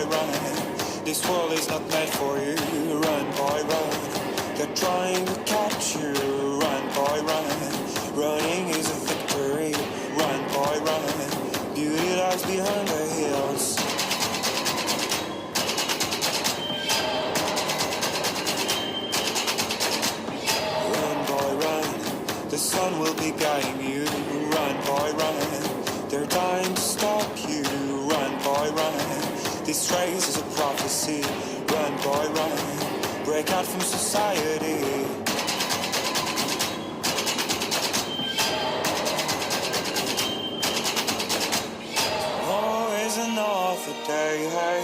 boy, run. This world is not meant for you. Run, boy, run. They're trying to catch you. Run, boy, run. Running is a victory. Run, boy, run. Beauty lies behind the hills. Run, boy, run. The sun will be guiding you. Run, boy, run. They're dying to stop you. Run, boy, run. This race is a prophecy. Run, boy, run. Break out from society. Always another day, hey.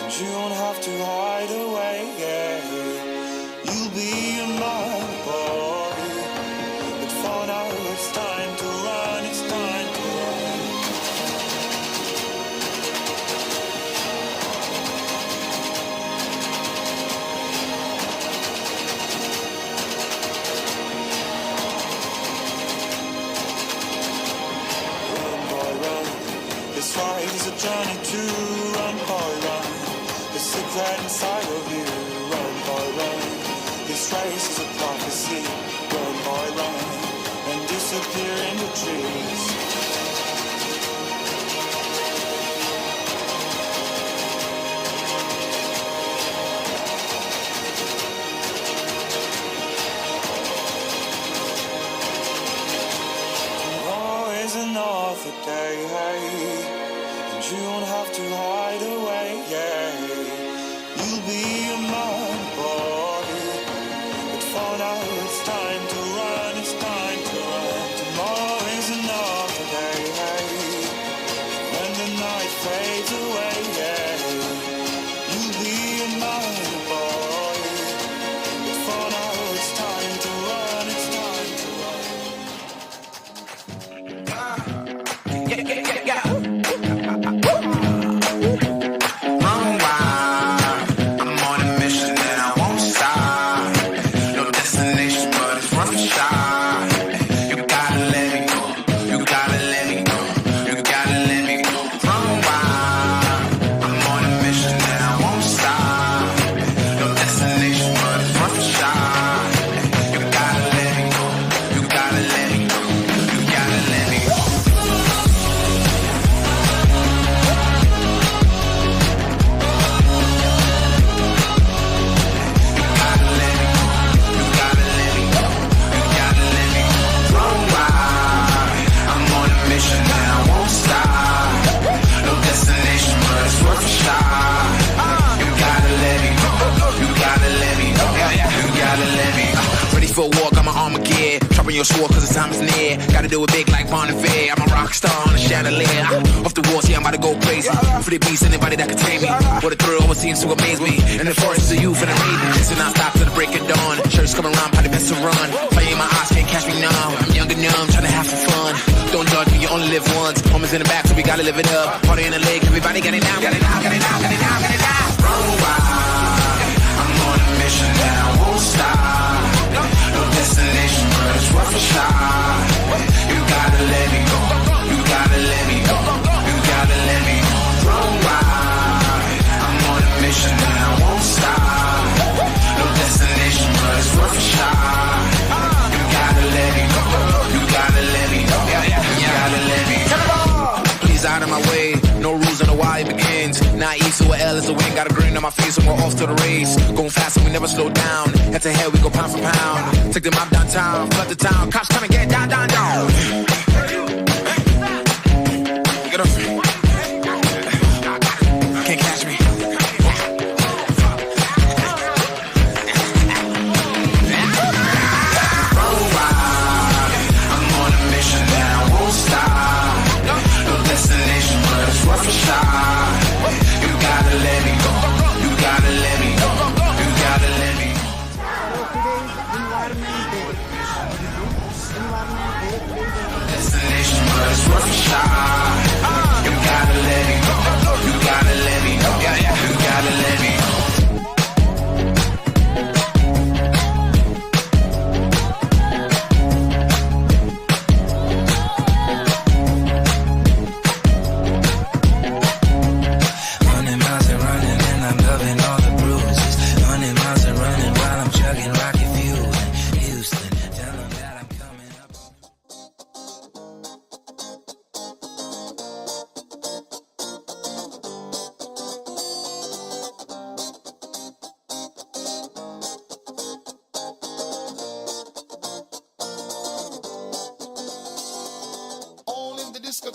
And you don't have to hide away, yeah. You'll be a man, boy. But for now it's time to run, it's time to run. Run, boy, run. This ride is a journey to run, boy, run. The secret inside of you. Run, boy, run. This race is a prophecy. Run, boy, run. And disappear in the trees. Tomorrow is another day, hey. And you don't have to hide away, yeah. You'll be a man, boy. But for now it's time to run, it's time to run. Tomorrow is another day, hey. When the night fades away, yeah. You'll be a man, boy. But for now it's time to run, it's time to run. Run wild. I'm on a mission and I won't stop. No destination, but it's worth a shot. You gotta let me go. You gotta let me go. You gotta let me go. Run wild. I'm on a mission and I won't stop. No destination, but it's worth a shot. You gotta let me go. You gotta let me go. You gotta let me go. For a walk, I'm an Armageddon. Dropping your sword cause the time is near. Gotta do it big like Bon Iver. I'm a rock star on a chandelier. Off the walls, yeah, I'm about to go crazy. For the beast, anybody that can tame me. What a thrill, what seems to amaze me. In the forest of youth and the maiden. So now stop to the break of dawn. Shirts coming around, probably best to run. Fire in my eyes, can't catch me now. I'm young and numb, trying to have some fun. Don't judge me, you only live once. Homies in the back, so we gotta live it up. Party in the leg, everybody get it down, get it down, get it down, get it down, get it down. Run wild. I'm on a mission and I won't stop. No destination, but it's worth a shot. You gotta let me go. You gotta let me go. You gotta let me go. Run wild. I'm on a mission and I won't stop. No destination, but it's worth a shot. You gotta let me go. You gotta let me go. You gotta let me go. Please out of my way. No rules on the why it begins. Naive to a L is the win. Got a grin on my face and we're off to the race. Going fast and we never slow down. Head to head we go pound for pound. Take them out downtown, flood the town. Cops trying to get down, down, down. Get up. Can't catch me. Run wild. I'm on a mission and I won't stop. No destination, but it's worth a shot. You gotta let me go. You gotta let me go. You gotta let me go. Destination.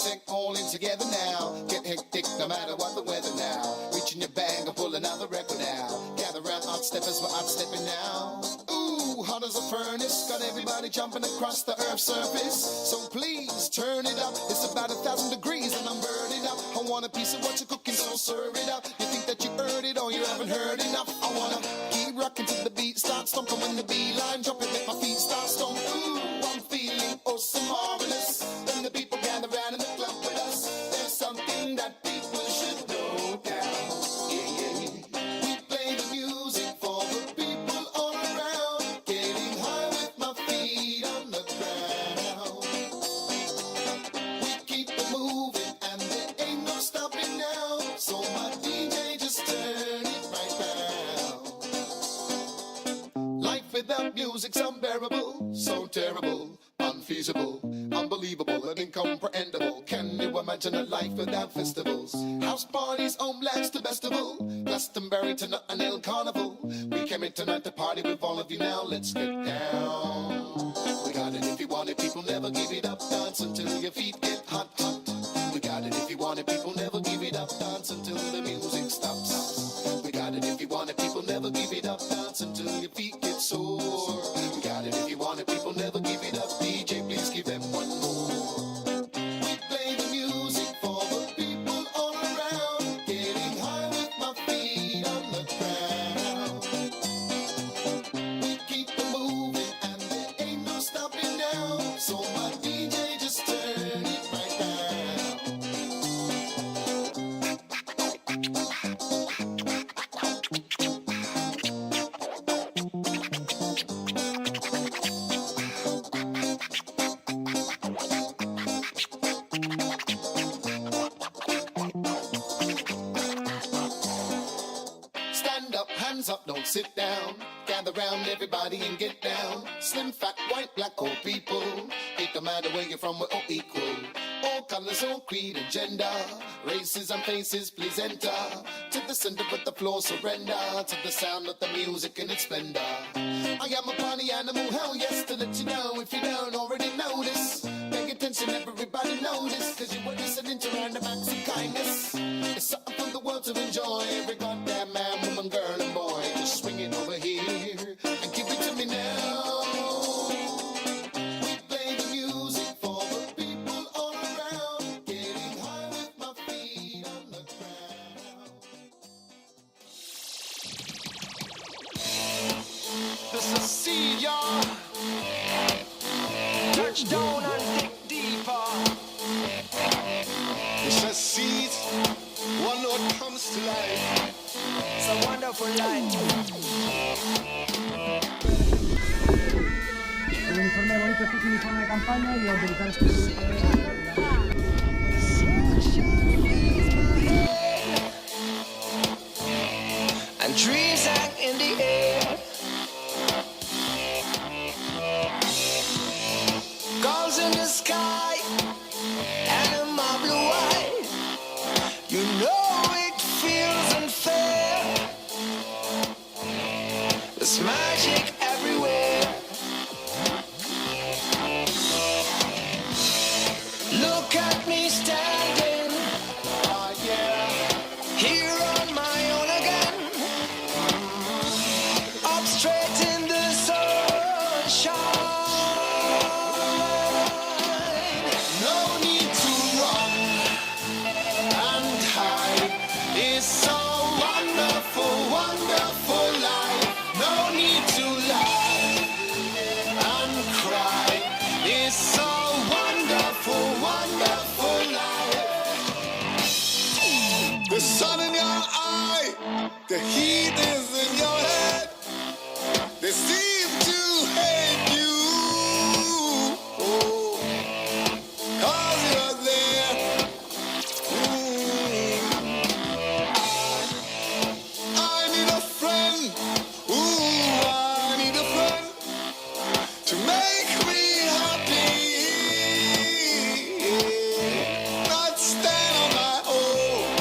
tech all in together now. Get hectic no matter what the weather now. Reaching your bag and pull another record now. Gather round art steppers, we're art stepping now. Ooh, hot as a furnace, got everybody jumping across the earth's surface. So please turn it up, it's about 1,000 degrees and I'm burning up. I want a piece of what you're cooking, so serve it up. You think that you heard it or you haven't heard enough. I wanna keep rocking till the beat starts stomping. When the beat line jumping, make my feet start stomping. Ooh, I'm feeling oh so marvelous. When the people gather round in the club with us, there's something that people should know now. Yeah, yeah. We play the music for the people all around. Getting high with my feet on the ground. We keep it moving and there ain't no stopping now. So my DJ just turn it right round. Life without music's unbearable, so terrible, unfeasible, unbelievable and incomprehensible. Can you imagine a life without festivals? House parties, homelands to festival, Glastonbury to an El Carnival. We came in tonight to party with all of you now. Let's get down. We got it if you want it, people never give it up. Dance until your feet get hot, hot. We got it if you want it, people never give it up. Dance until the music stops. We got it if you want it, people never give it up. Dance until your feet get sore. We got it if you want it, people never give it up. DJ, please give them one more. We play the music for the people all around. Getting high with my feet on the ground. We keep it moving and there ain't no stopping now. So my DJ just turn it right Stand up, hands up, don't sit down. Gather round everybody and get down. Slim, fat, white, black, old people. It don't matter where you're from, we're all equal. All colors, all creed and gender. Races and faces, please enter. To the center of the floor, surrender. To the sound of the music in its splendor. I am a party animal, hell yes, to let you know. If you don't already know this, pay attention, everybody notice. Cause you were listening to random acts of kindness. It's something for the world to enjoy. Every goddamn man, woman, girl, and boy, just swing it over here and give it to me now. We play the music for the people all around. Getting high with my feet on the ground. This is seed, y'all. Touchdown and dig deeper. It's a seed. One note comes to life. It's a wonderful life. El uniforme bonito es un uniforme de campaña y los militares And dreams hang in the air. Gulls in the sky and in my blue eye. You know it feels unfair. There's magic everywhere. Look at me standing, oh yeah, here on my own again. Up straight in the sunshine. No need to run and hide. It's so wonderful, wonderful life. No need to lie and cry. It's so wonderful, wonderful life. The sun in your eye, the heat is in your head. They seem to hate you, oh, 'cause you're there. I need a friend, ooh, I need a friend to make me happy, not stand on my own.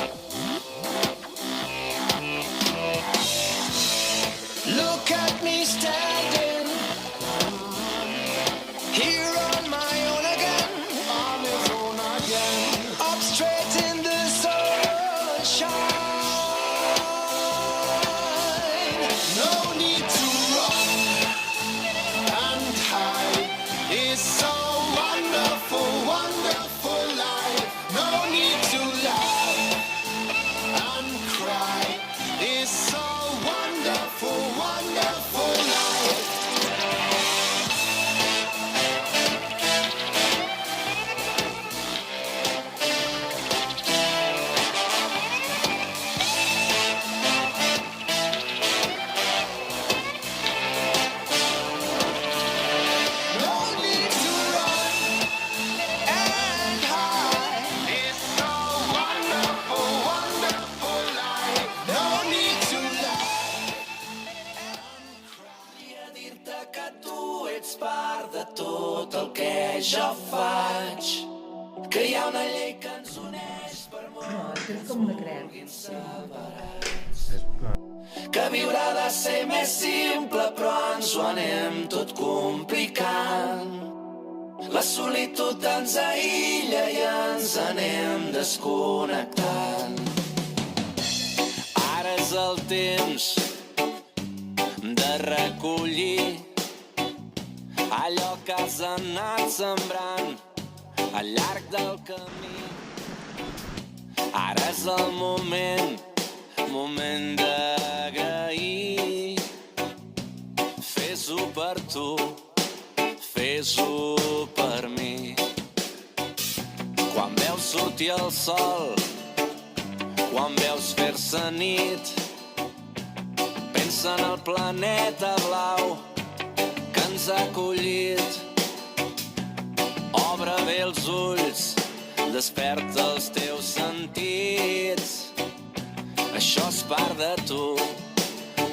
que és com una creu. Que viure ha de ser més simple, però ens ho anem tot complicant. La solitud ens aïlla i ens anem desconnectant. Ara és el temps de recollir allò que has anat sembrant al llarg del camí. Ara és el moment d'agrair. Fes-ho per tu, fes-ho per mi. Quan veus sortir el sol, quan veus fer-se nit, pensa en el planeta blau que ens ha acollit. Obre bé els ulls, desperta els teus sentits. Això és part de tu,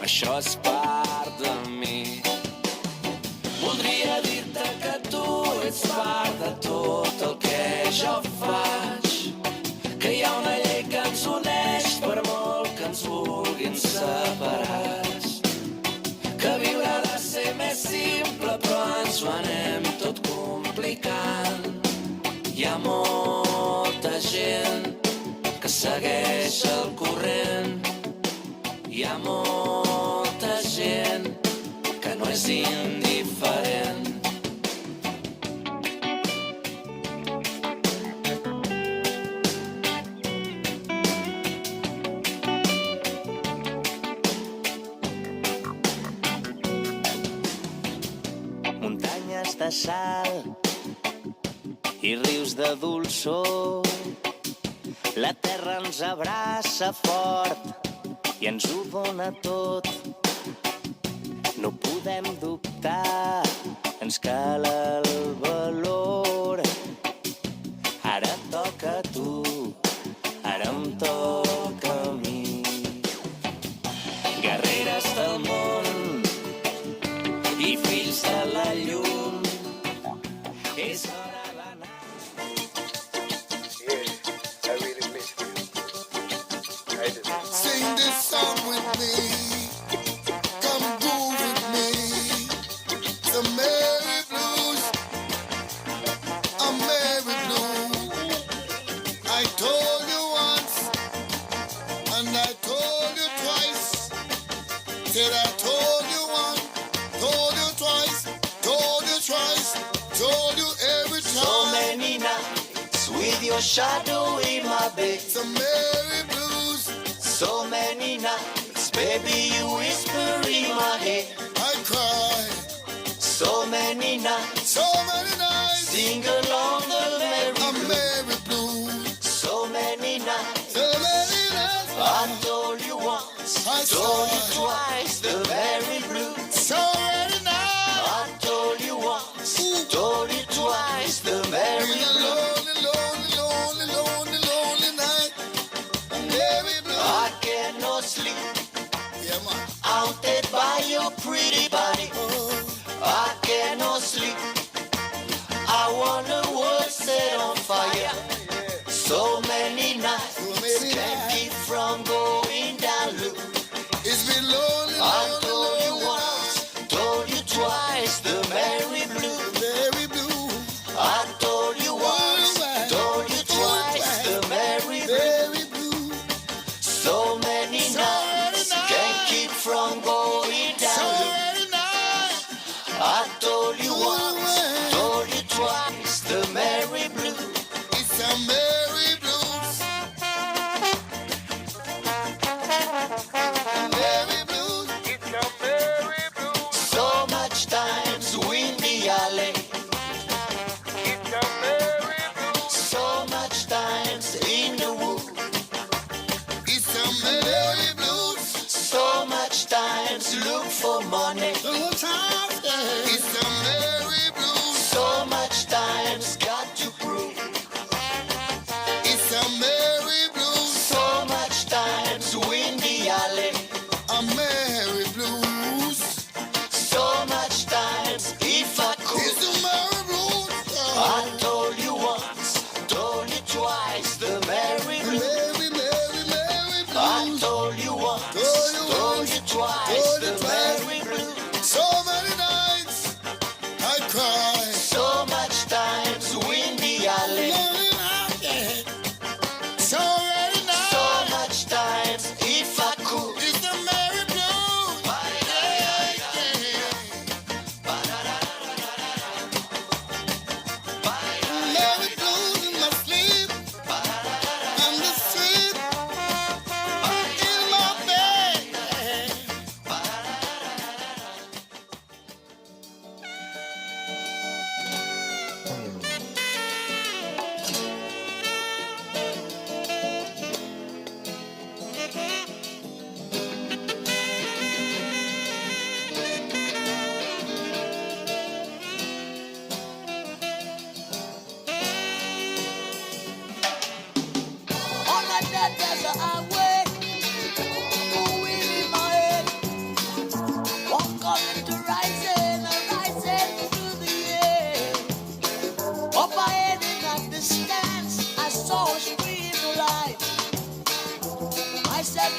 això és part de mi. Voldria dir-te que tu ets part de tot el que jo faig, que hi ha una llei que ens uneix per molt que ens vulguin separats, que viure ha de ser més simple però ens ho anem tot complicant. Hi ha molta gent que segueix el corrent, hi ha molta gent que no és indiferent. Muntanyes de sal i rius de dolçor, la terra ens abraça fort i ens ho dona tot. No podem dubtar, ens cal el valor. Ara toca a tu, ara em toca a mi. Guerreres del món i fills de la llum, és hora d'anar. Sing this song with me. Come groove with me. The Mary Blues. A Mary Blue. I told you once, and I told you twice. Said I told you once, told you twice, told you thrice, told you every time. So many nights with your shadow in my bed. The Mary Blues. So many nights, baby, you whisper in my head. I cry. So many nights, So many nights. sing along the A merry. Mary Blue. So many nights, So many nights. I told you once, I told you saw. twice, the very blue. So many nights. I told you once, told you twice, the very In a blue. lonely, lonely, lonely, lonely, lonely night. Mary Blue. I cannot sleep, Yeah, man. haunted by your pretty body. I cannot sleep, I want the world set on fire. So many nights, So many can't nights. keep from going down low. It's been lonely, I lonely, told you lonely once, night. told you twice, the Mary Blue. Mary Blue. I told you once, told you twice, the Mary Blue. Mary Blue. So many nights, can't keep from going So down low. many nights.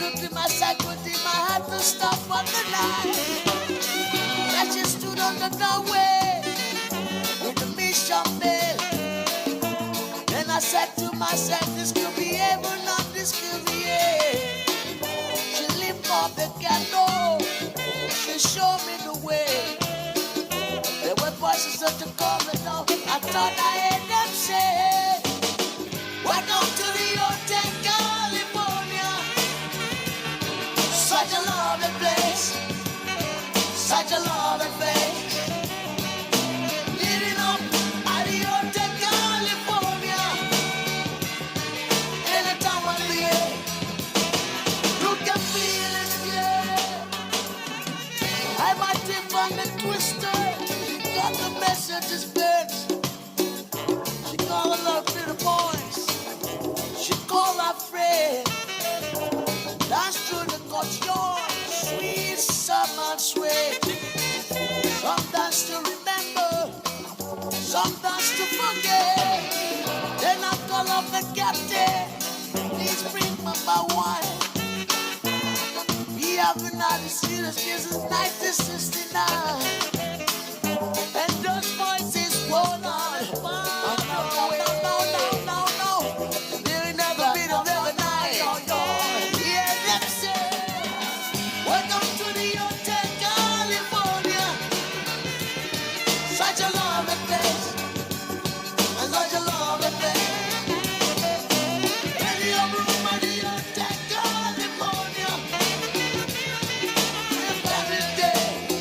looked at my psychotic, I had to stop on the line. As she stood on the doorway with the mission bell. Then I said to myself, this could be heaven, not this could be hell. She lit up the candle, she showed me the way. There were voices at the corridor, I thought I heard them say, welcome to the Hotel California. Such a lovely place, such a lovely place. Living up at the Hotel California. Anytime of the year, you can feel it, yeah. I might tip on the twister, she got the messages first. She called her love to the boys, she called her friend. Dance through the cotillon, sweet summer sway. Some dance to remember, some dance to forget. Then I call up the captain, please bring my wine. We have been out the serious since 1969. And those voices roll on. No. There ain't never been a better night. Yeah, that's it. Welcome to the Hotel California. Such a lovely place. And such a lovely place. In your room at the Hotel California. Every day.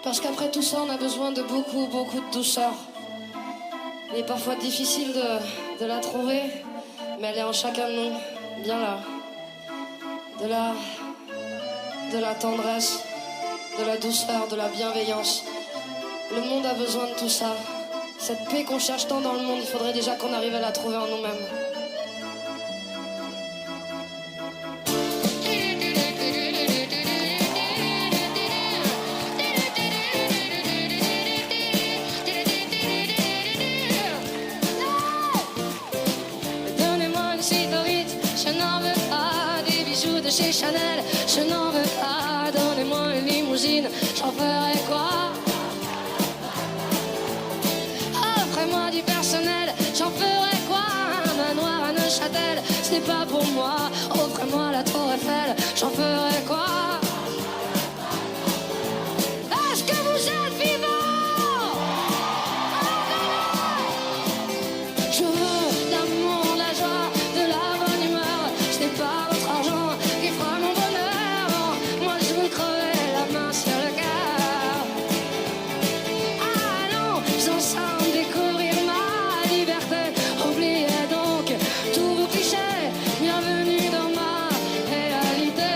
Parce qu'après tout ça, on a besoin de beaucoup, beaucoup de douceur. Il est parfois difficile de la trouver, mais elle est en chacun de nous, bien là. De la tendresse, de la douceur, de la bienveillance. Le monde a besoin de tout ça. Cette paix qu'on cherche tant dans le monde, il faudrait déjà qu'on arrive à la trouver en nous-mêmes. Chez Chanel, je n'en veux pas. Donnez-moi une limousine, j'en ferai quoi? Offrez-moi du personnel, j'en ferai quoi? Un manoir à Neuchâtel, ce n'est pas pour moi. Offrez-moi la tour Eiffel, j'en ferai quoi? Est-ce que vous êtes vivants? Je veux l'amour, la joie, de la bonne humeur. Ce n'est pas votre argent qui fera mon bonheur. Moi je veux crever la main sur le cœur. Allons ensemble découvrir ma liberté. Oubliez donc tous vos clichés. Bienvenue dans ma réalité.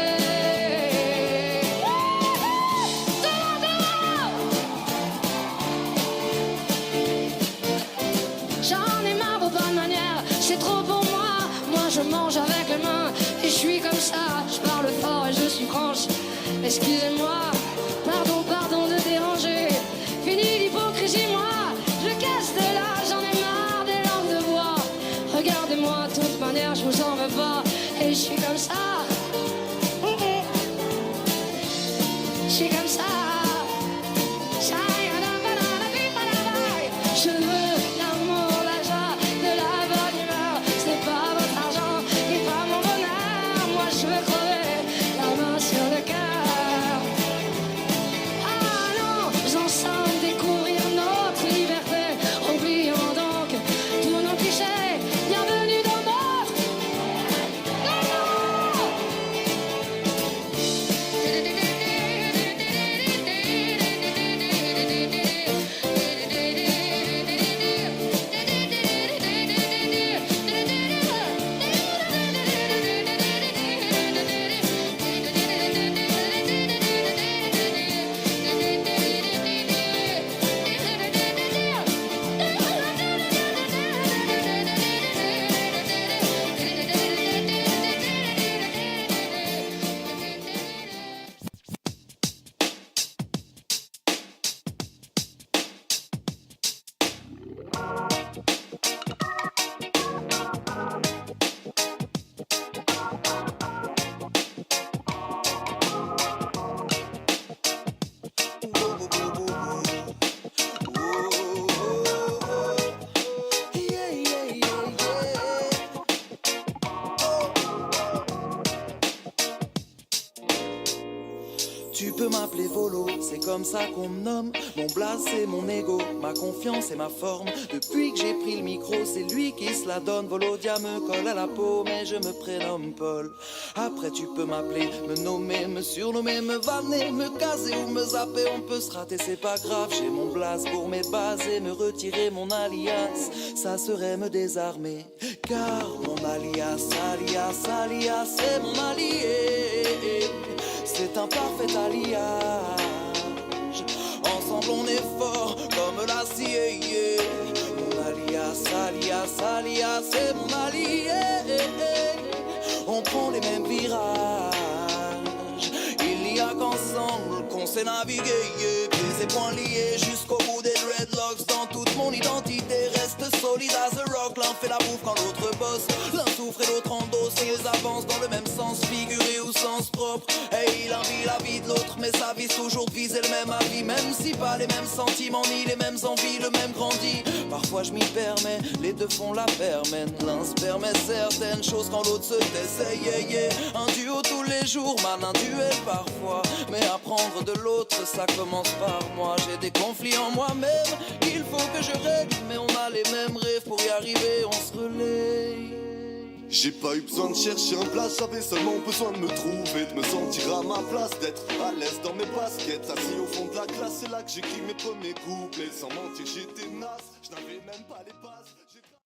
J'en ai marre vos bonnes manières, c'est trop pour moi. Moi je mange avec les mains et je suis comme ça. Je parle fort et je suis franche. Excusez-moi, pardon de déranger. Fini l'hypocrisie, moi je casse de là. J'en ai marre des langues de bois. Regardez-moi, de toute manière je vous en veux pas. Et je suis comme ça. Je suis comme ça. Je veux l'amour, la joie, de la bonne humeur. Ce n'est pas votre argent qui fera mon bonheur. Moi je veux crever la main sur le cœur. Allons ensemble découvrir notre liberté. Oublions donc tous nos clichés. Bienvenue dans notre Tu peux m'appeler Volo, c'est comme ça qu'on me nomme. Mon blaze c'est mon ego, ma confiance et ma forme. Depuis que j'ai pris le micro, c'est lui qui se la donne. Volodia me colle à la peau, mais je me prénomme Paul. Après tu peux m'appeler, me nommer, me surnommer, me vanner, me caser ou me zapper. On peut se rater, c'est pas grave, j'ai mon blaze pour mes bases. Et me retirer mon alias, ça serait me désarmer. Car mon alias, c'est mon allié. C'est un parfait alliage. Ensemble on est fort comme l'acier. Mon alias, c'est mon allié. On prend les mêmes virages. Il n'y a qu'ensemble qu'on sait naviguer. Pieds et poings liés jusqu'au bout des dreadlocks. Dans toute mon identité reste solide as a rock. L'un fait la bouffe quand l'autre bosse. L'un souffre et l'autre endosse. Et ils avancent dans le même sens, figuré ou sens propre. Et il envie la vie de l'autre, mais sa vie toujours de viser le même avis. Même si pas les mêmes sentiments, ni les mêmes envies, le même grandit. Parfois je m'y permets, les deux font la permène. L'un se permet certaines choses quand l'autre se tait. Un duo tous les jours, man, un duel parfois. Mais apprendre de l'autre, ça commence par moi. J'ai des conflits en moi-même, il faut que je règle. Mais on a les mêmes rêves, pour y arriver on se relaye. J'ai pas eu besoin de chercher un place, j'avais seulement besoin de me trouver, de me sentir à ma place, d'être à l'aise dans mes baskets, assis au fond de la classe, c'est là que j'écris mes premiers couplets. Sans mentir, j'étais naze, je n'avais même pas les bases.